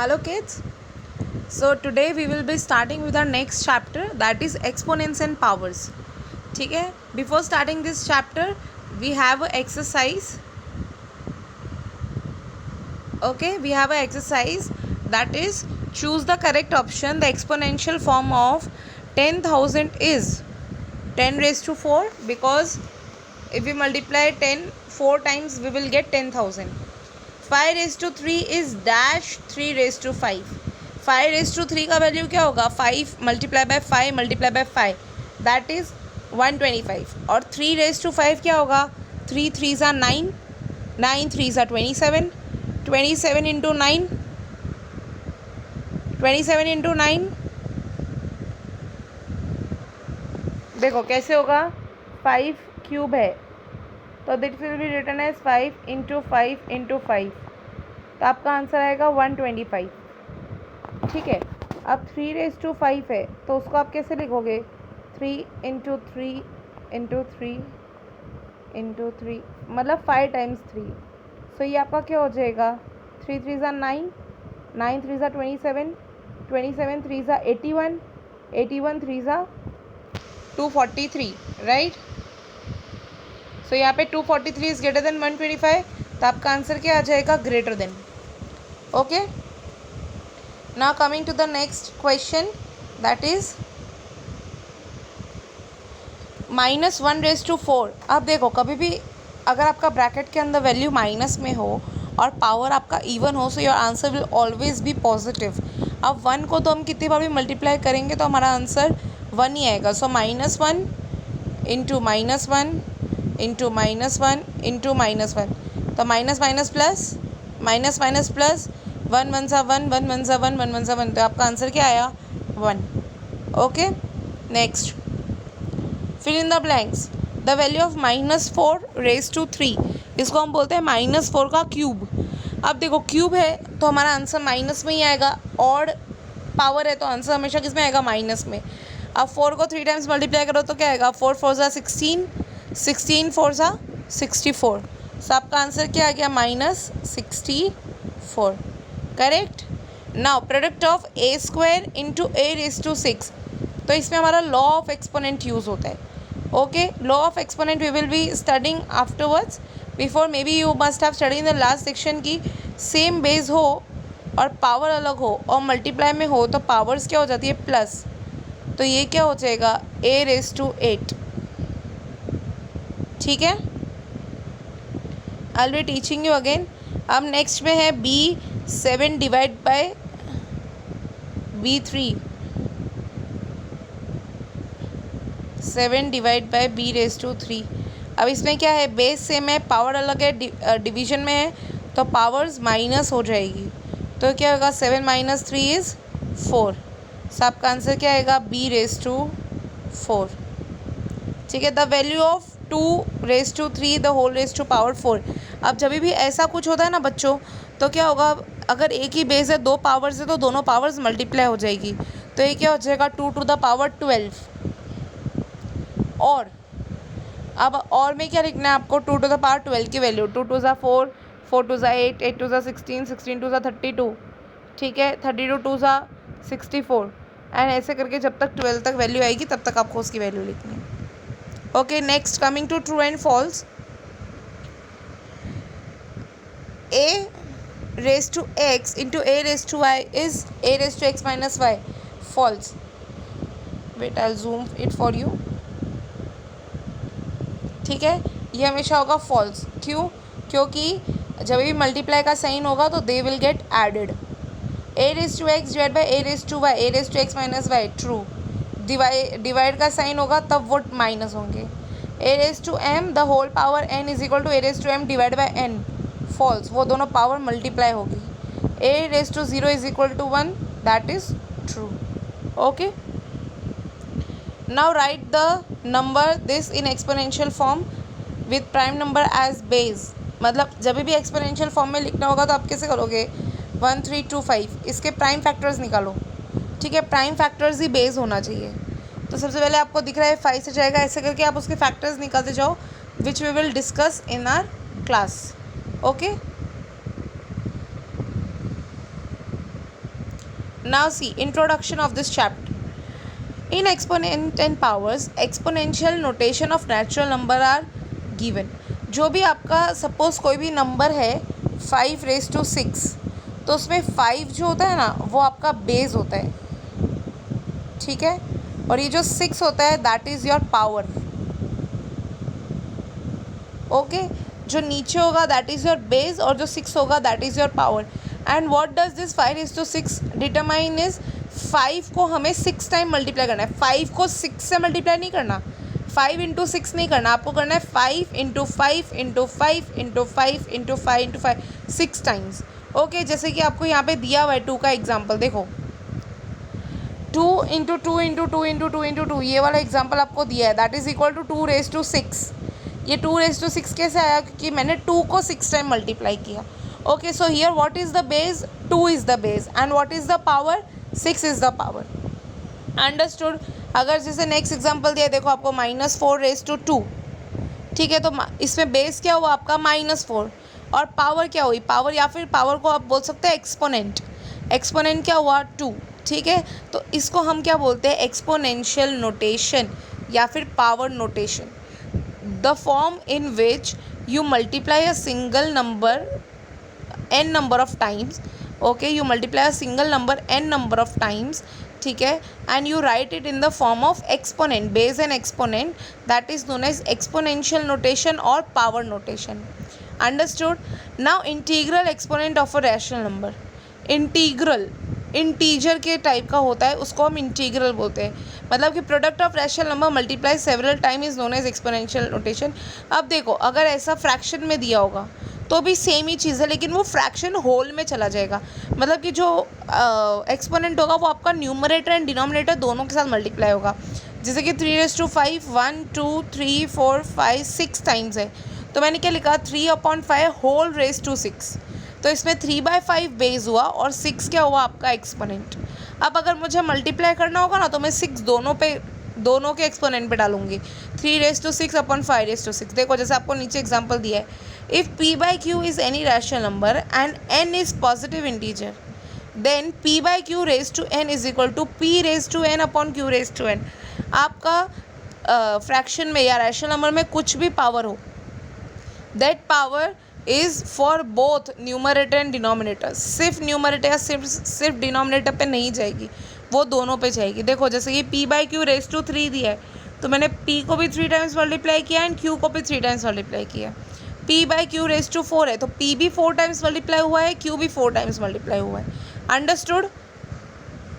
Hello kids. So today we will be starting with our next chapter, that is exponents and powers. ठीक है. Before starting this chapter we have an exercise. Okay, we have an exercise that is choose the correct option. The exponential form of 10,000 is 10 raised to 4, because if we multiply 10 4 times we will get 10,000. 5 raised to 3 is dash 3 raised to 5. 5 raised to 3 का value क्या होगा? 5 multiply by 5 multiply by 5, that is 125. और 3 raise to 5 क्या होगा? 3 3s are 9, 9 3s are 27, 27 into 9, 27 into 9. देखो कैसे होगा, 5 cube है तो that will be written as 5 into 5 into 5, तो आपका आंसर आएगा 125. ठीक है. अब 3 रेज टू 5 है तो उसको आप कैसे लिखोगे? 3 इंटू 3 इंटू 3 इंटू 3, मतलब 5 टाइम्स 3. सो ये आपका क्या हो जाएगा? 3 3s are 9, 9 3s are 27, 27 3s are 81, 81 3s are 243, right. सो यहाँ पे 243 इज ग्रेटर देन 125, तो आपका आंसर क्या आ जाएगा? Greater than. Okay. Now coming to the next question, that is -1 raise to 4. अब देखो कभी भी अगर आपका ब्रैकेट के अंदर वैल्यू माइनस में हो और पावर आपका इवन हो, so your answer will always B positive. अब 1 को तो हम कितनी बार भी मल्टीप्लाई करेंगे तो हमारा आंसर 1 ही आएगा. सो -1 इंटू -1 इंटू -1 इंटू -1, तो minus minus plus, minus minus plus, 1 1 सा 1, 1 1 सा 1, 1 1 सा 1, तो आपका आंसर क्या आया? 1. Okay. Next, fill in the blanks. The value of -4 raise to 3, इसको हम बोलते हैं -4 का क्यूब. अब देखो क्यूब है तो हमारा आंसर माइनस में ही आएगा, ऑड पावर है तो आंसर हमेशा किस में आएगा? माइनस में. अब 4 को 3 टाइम्स मल्टीप्लाई करो तो क्या आएगा? 4 4 सा 16, 16 4 सा 64, सो आपका आंसर क्या आ गया? -64. Correct. Now product of A square into A raise to 6, तो इसमें हमारा लॉ ऑफ एक्सपोनेंट यूज़ होता है. Okay. Law of exponent we will be studying afterwards. Before maybe you must have study in the last section की same base हो और power अलग हो और मल्टीप्लाई में हो तो पावर्स क्या हो जाती है? प्लस. तो ये क्या हो जाएगा? A raise to 8. ठीक है. I will be teaching you again. अब नेक्स्ट में है B7 divide by B3, 7 divide by B raise to 3. अब इसमें क्या है? बेस सेम है, पावर अलग है, डिवीजन में है तो पावर्स माइनस हो जाएगी. तो क्या होगा? 7 - 3 इज़ 4, सो आपका आंसर क्या आएगा? B raise to 4. ठीक है. The value of 2 raise to 3 the whole raise to power 4. अब जब भी ऐसा कुछ होता है ना बच्चों, तो क्या होगा? अगर एक ही बेस है, 2 पावर्स है तो दोनों पावर्स मल्टीप्लाई हो जाएगी. तो ये क्या हो जाएगा? 2 टू द पावर 12. और अब और में क्या लिखना है आपको? 2 टू द पावर 12 की वैल्यू. 2 2 ज़ा 4, 4 2 ज़ा 8, 8 2 ज़ा 16, 16 2 ज़ा 32. ठीक है. 32 2 ज़ा 64, एंड ऐसे करके जब तक 12 तक वैल्यू आएगी तब तक आपको उसकी वैल्यू लिखनी है. Okay. Next, coming to true and false. A raised to x into A raised to y is A raised to x minus y. False. Wait, I'll zoom it for you. ठीक है. ये हमेशा होगा false. क्यों? क्योंकि जब भी multiply का साइन होगा तो they will get added. A raised to x divide by A raised to y, A raised to x minus y. True. Divide का साइन होगा तब वो माइनस होंगे. A raised to m the whole power n is equal to A raised to m divide by n. False. वो दोनों power multiply होगी. A raise to 0 is equal to 1, that is true. Okay. Now write the number this in exponential form with prime number as base. मतलब जब भी exponential form में लिखना होगा तो आप कैसे करोगे? 1 3 2 5, इसके प्राइम फैक्टर्स निकालो. ठीक है. प्राइम फैक्टर्स ही बेस होना चाहिए. तो सबसे पहले आपको दिख रहा है 5 से जाएगा, ऐसे करके आप उसके फैक्टर्स निकालते जाओ, which we will discuss in our class. Okay. Now see, introduction of this chapter. In exponent and powers, exponential notation of natural number are given. जो भी आपका सपोज कोई भी नंबर है 5⁻⁶, तो उसमें 5 जो होता है ना वो आपका बेस होता है, ठीक है, और ये जो 6 होता है that is your power. Okay, जो नीचे होगा दैट इज़ योर बेस और जो 6 होगा that is your power. And what does this 5:6 determine is 5 को हमें 6 टाइम मल्टीप्लाई करना है. 5 को 6 से मल्टीप्लाई नहीं करना, 5 × 6 नहीं करना, आपको करना है 5 × 5 × 5 × 5 × 5 × 5 6 टाइम्स. ओके, जैसे कि आपको यहाँ पे दिया हुआ है 2 का एग्जाम्पल देखो, 2 × 2 × 2 × 2 × 2 ये वाला एग्जाम्पल आपको दिया है दैट इज़ इक्वल टू 2⁻6. ये 2⁻6 कैसे आया, क्योंकि मैंने 2 को 6 टाइम मल्टीप्लाई किया. Okay, so here what is the base, 2 is the base and what is the power, 6 is the power. Understood. अगर जैसे नेक्स्ट एग्जांपल दिया देखो आपको -4⁻², ठीक है, तो इसमें बेस क्या हुआ आपका -4 और पावर क्या हुई, पावर या फिर पावर को आप बोल सकते हैं एक्सपोनेंट. एक्सपोनेंट क्या हुआ 2, ठीक है, तो इसको हम क्या बोलते हैं एक्सपोनेंशियल नोटेशन या फिर power notation. The form in which you multiply a single number n number of times. Okay, you multiply a single number n number of times, ठीक है, and you write it in the form of exponent, base and exponent, that is known as exponential notation or power notation. Understood. Now integral exponent of a rational number. Integral integer के type का होता है, उसको हम integral बोलते हैं. मतलब कि product of rational number multiply several time is known as exponential notation. अब देखो अगर ऐसा फ्रैक्शन में दिया होगा तो भी सेम ही चीज़ है, लेकिन वो फ्रैक्शन होल में चला जाएगा. मतलब कि जो एक्सपोनेंट होगा वो आपका न्यूमरेटर एंड डिनोमिनेटर दोनों के साथ मल्टीप्लाई होगा. जैसे कि 3⁵, 1 2 3 4 5 6 टाइम्स है, तो मैंने क्या लिखा 3/5 होल रेज टू 6. तो इसमें 3/5 बेस हुआ और 6 क्या हुआ आपका एक्सपोनेंट. अब अगर मुझे मल्टीप्लाई करना होगा ना तो मैं 6 दोनों के एक्सपोनेंट पे डालूंगी. 3⁻⁶/5⁻⁶. देखो जैसे आपको नीचे एग्जांपल दिया है, if p/q is any rational number and n is positive integer then p/q raise to n is equal to p⁻n/q⁻n. आपका फ्रैक्शन में या रैशनल नंबर में कुछ भी पावर हो, that power is for both numerator and denominator. सिर्फ numerator या सिर्फ डिनोमिनेटर पे नहीं जाएगी, वो दोनों पे जाएगी. देखो जैसे ये p/q रेज टू 3 दिया है, तो मैंने p को भी 3 टाइम्स मल्टीप्लाई किया एंड q को भी 3 टाइम्स मल्टीप्लाई किया. p/q रेज टू 4 है, तो p भी 4 टाइम्स मल्टीप्लाई हुआ है, q भी 4 टाइम्स मल्टीप्लाई हुआ है. Understood.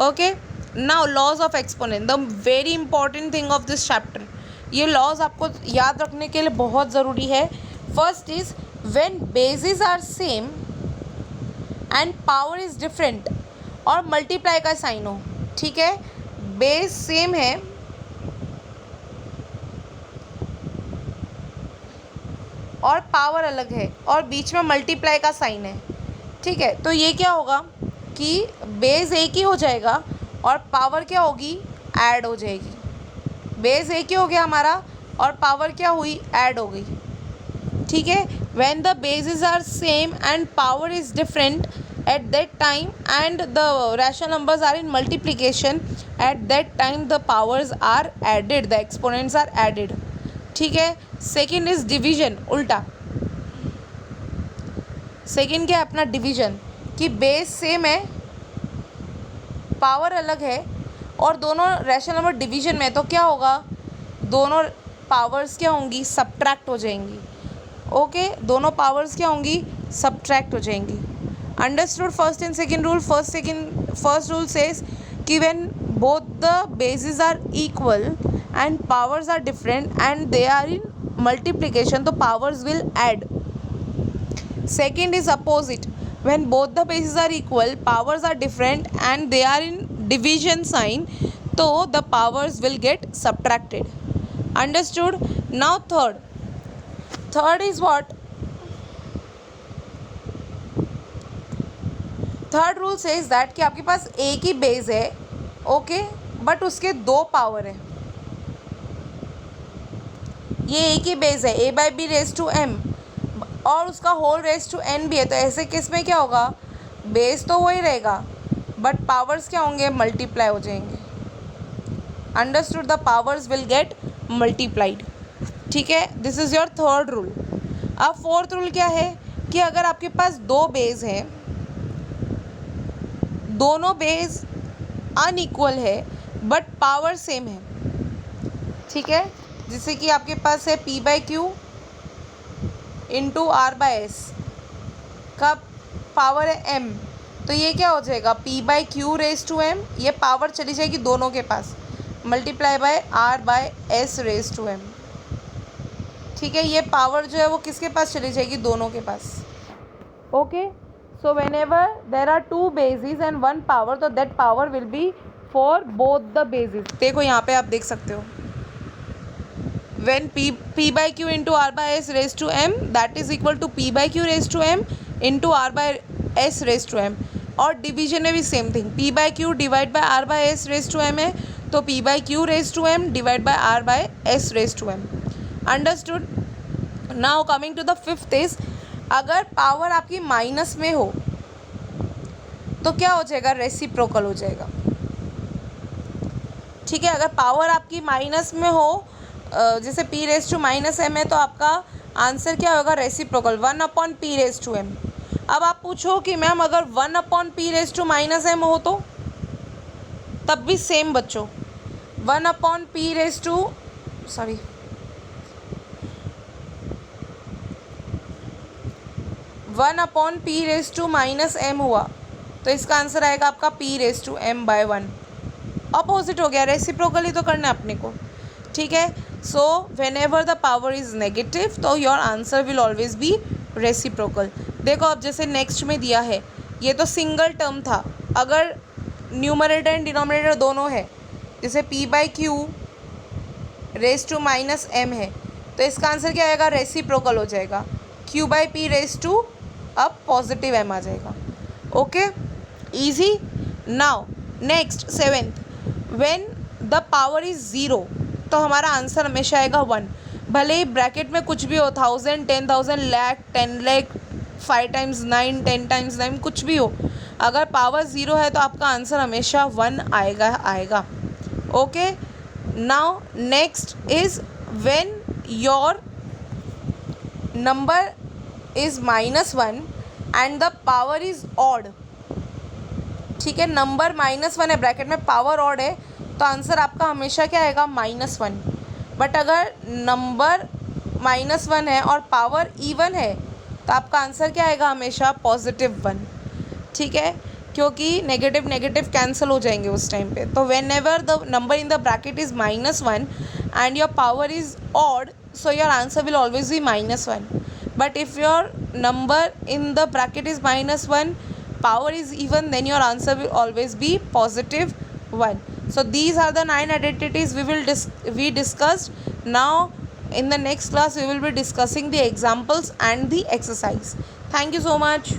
Okay, now laws of exponent, the very important thing of this chapter. ये लॉज आपको याद रखने के लिए बहुत ज़रूरी है. First is when bases are same and power is different और मल्टीप्लाई का साइन हो, ठीक है, बेस सेम है और पावर अलग है और बीच में मल्टीप्लाई का साइन है, ठीक है, तो ये क्या होगा कि बेस एक ही हो जाएगा और पावर क्या होगी ऐड हो जाएगी. बेस एक ही हो गया हमारा और पावर क्या हुई ऐड हो गई, ठीक है. when the bases are same and power is different at that time and the rational numbers are in multiplication, at that time the powers are added, the exponents are added, ठीक है. Second is division, उल्टा. Second क्या है अपना division, कि base same है power अलग है और दोनों रैशनल नंबर डिवीजन में, तो क्या होगा दोनों पावर्स क्या होंगी सब्ट्रैक्ट हो जाएंगी. ओके, दोनों पावर्स क्या होंगी सब्ट्रैक्ट हो जाएंगी. Understood. First and second rule. First rule says कि when both the basis are equal and powers are different and they are in multiplication, तो powers will add. Second is opposite, when both the basis are equal powers are different and they are in division sign, तो the powers will get subtracted. Understood. Now third is what, third rule says that कि आपके पास एक ही base है, okay, but उसके दो power है. ये एक ही बेस है a/b रेज टू m और उसका होल रेज टू n भी है, तो ऐसे केस में क्या होगा बेस तो वही रहेगा बट पावर्स क्या होंगे, मल्टीप्लाई हो जाएंगे। Understood, the powers will gate multiplied. ठीक है, this is your third rule. अब फोर्थ रूल क्या है कि अगर आपके पास दो बेस हैं, दोनों बेस अनइक्वल है बट पावर सेम है, ठीक है, जैसे कि आपके पास है P by Q into R by S का पावर है एम, तो ये क्या हो जाएगा, P by Q raise to M, ये पावर चली जाएगी दोनों के पास, multiply by R by S raise to M. ठीक है, ये पावर जो है वो किसके पास चली जाएगी, दोनों के पास। Okay, so whenever there are two basis and one power, तो that power will be for both the basis. देखो यहाँ पे आप देख सकते हो, when p by q into r by s raised to m, that is equal to p by q raised to m into r by s raised to m। और division में भी same thing, p by q divide by r by s raised to m है, तो p by q raised to m divide by r by s raised to m। Understood. Now coming to the fifth is, अगर power आपकी minus में हो तो क्या हो जाएगा, रेसिप्रोकल हो जाएगा। ठीक है, अगर पावर आपकी माइनस में हो, जैसे p raise to minus M है, तो आपका आंसर क्या होगा, reciprocal, 1/p raise to M. अब आप पूछो कि मैम अगर 1/p raise to minus M हो तो, तब भी सेम बच्चों, 1/p raise to 1/p raise to minus M हुआ तो इसका आंसर आएगा आपका p raise to m by 1। Opposite हो गया, रेसिप्रोकल ही तो करना है अपने को। ठीक है, so whenever the power is negative तो your answer will always be reciprocal. देखो अब जैसे नेक्स्ट में दिया है, ये तो सिंगल टर्म था, अगर न्यूमरेटर एंड डिनोमिनेटर दोनों है, जैसे p by Q raise to minus M है, तो इसका आंसर क्या आएगा, रेसिप्रोकल हो जाएगा, q by P raise to अब पॉजिटिव m आ जाएगा। Okay, easy. Now next seventh, when the power is zero तो हमारा आंसर हमेशा आएगा 1, भले ही ब्रैकेट में कुछ भी हो, 1000, 10,000, लाख, 10 लाख, 5 टाइम्स 9, 10 टाइम्स 9, कुछ भी हो, अगर पावर ज़ीरो है तो आपका आंसर हमेशा 1 आएगा। Okay, now next is when your number is -1 and the power is odd. ठीक है, नंबर -1 है, ब्रैकेट में पावर ऑड है, तो आंसर आपका हमेशा क्या आएगा, -1। बट अगर नंबर -1 है और पावर इवन है तो आपका आंसर क्या आएगा, हमेशा +1। ठीक है, क्योंकि नेगेटिव नेगेटिव कैंसिल हो जाएंगे उस टाइम पे। तो when ever the number in the bracket is -1 and your power is odd, so your answer will always be -1. But if your number in the bracket is -1, power is even, then your answer will always be +1. So these are the 9 identities we discussed. Now in the next class we will be discussing the examples and the exercise. Thank you so much.